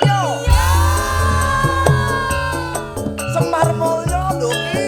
Yo, Semar Mulyo lho ki.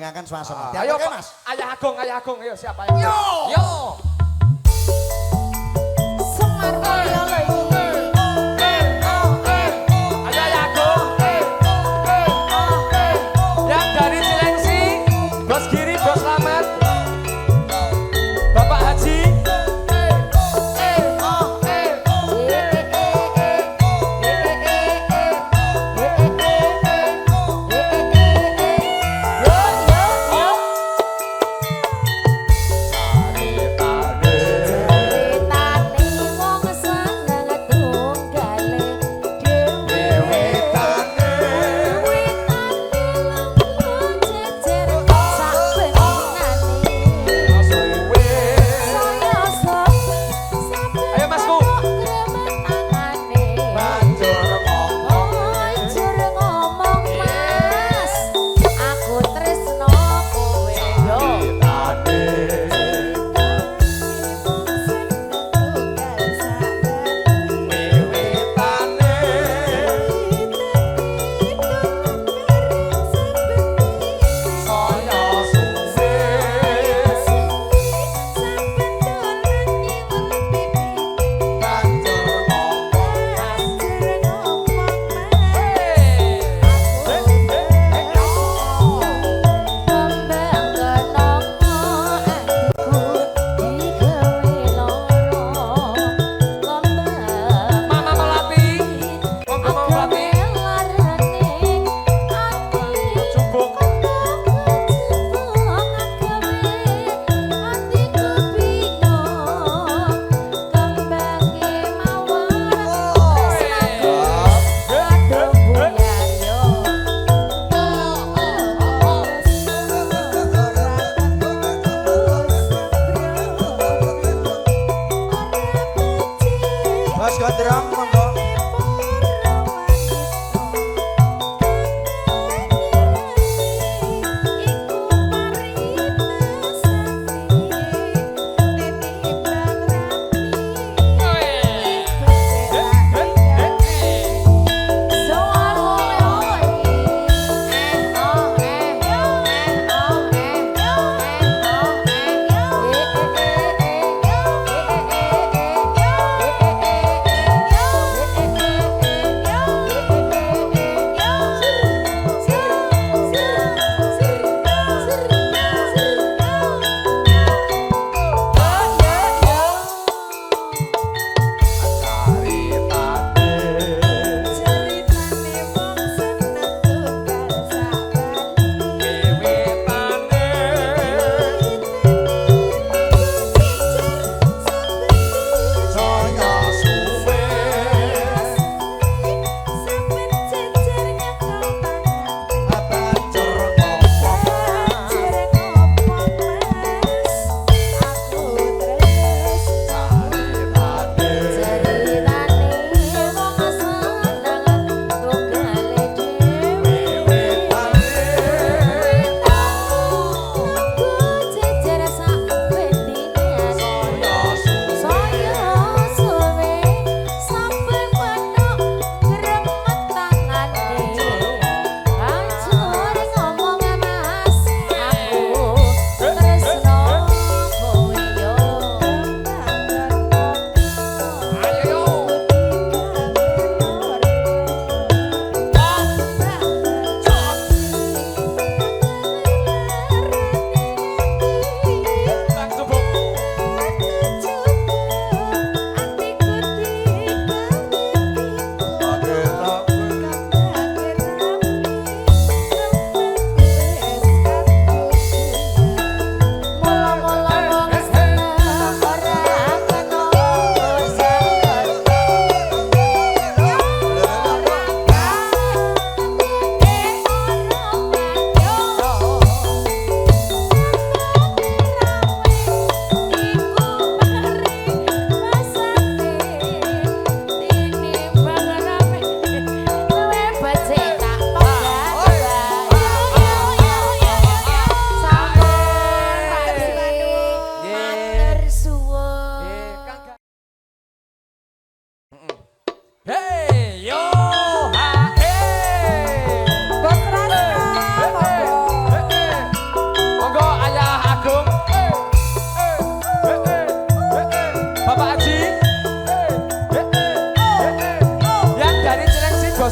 ngendingaken swasana. Ayo Mas. Ayah Agung, ayo siapa yang? Yo. Semar Mulya lagi. Yang dari Cilengsi, Bos Giri, Bos Slamet, Bapak Haji. Mas Gondrong monggo.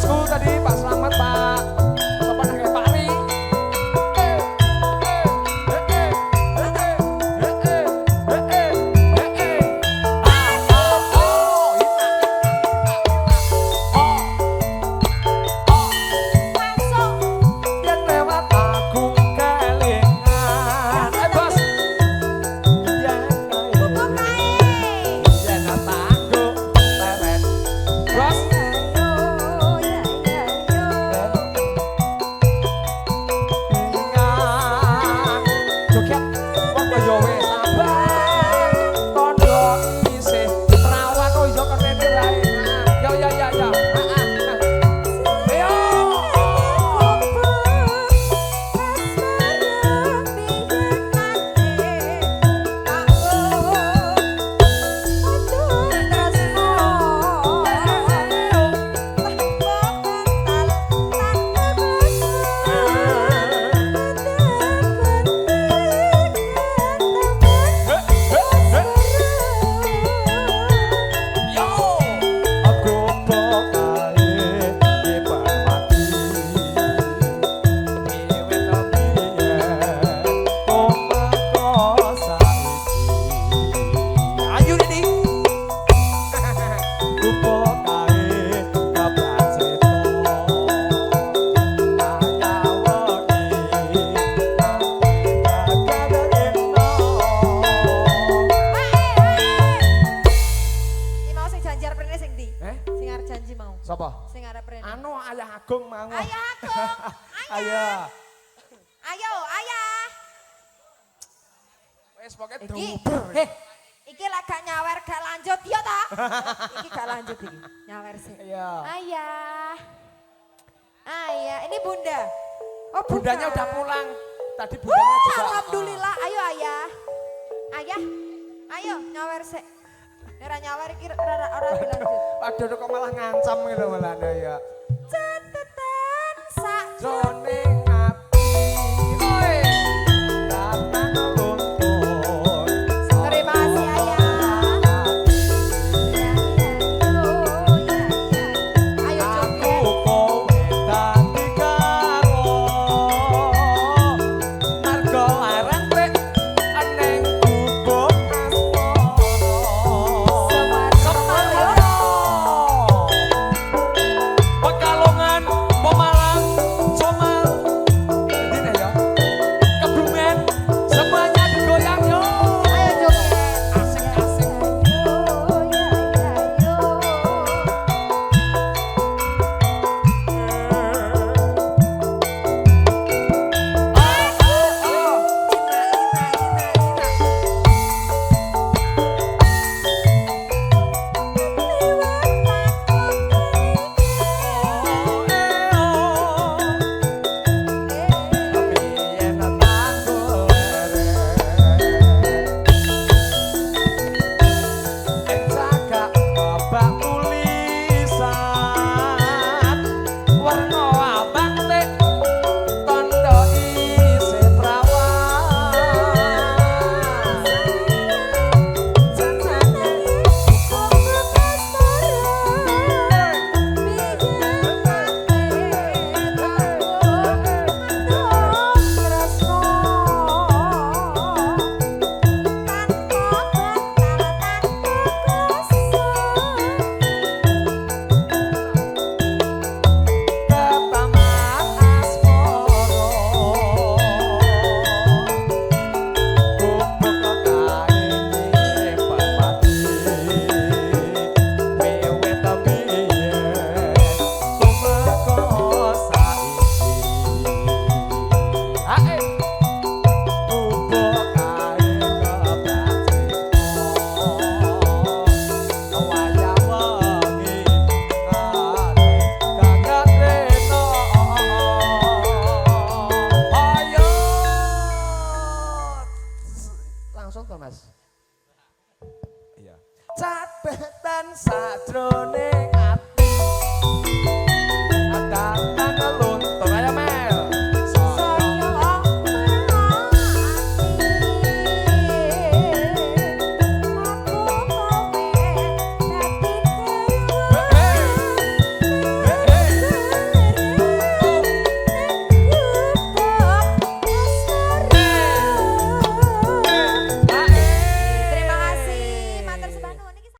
bosku tadi Pak Slamet, Pak siapa namanya Pak Ri. Yen lewat aku kelingan. Bos. Yen aku leret. Bos. Joget wong yo wis sabar tondo isih perawan oh yo kene wae yo yo yo yo Sapa? Sing arep rene. Anu Ayah Agung mau. Ayah Agung. Ayo. Ayo, ayah. Wes pokoke Iki. duber. Iki lek gak nyawer gak lanjut ya ta? Iki gak lanjut iki. Nyawer sih. Iya. Ayah. Ayah, ini Bunda. Oh, Bundanya bukan. udah pulang. Tadi bundanya juga. Alhamdulillah. Ayo, ayah. Ayah. Ayo nyawer sih. Ora nyawer iki ora dilanjut. Waduh kok malah ngancam gitu malah ya. Cetetan sak Jone ngapi. Oi. Datang lumpur. Terima kasih ayah. Ayo Aku joget. kowe dadi karo. Margo larang rek eneng gubuk asmara. Pekalongan, Pemalang, Somal, Dine ya. Kebumen, semuanya digoyang yo. Ayo joget. Asik-asik. Langsung toh Mas. Iya. Cabetan sadrone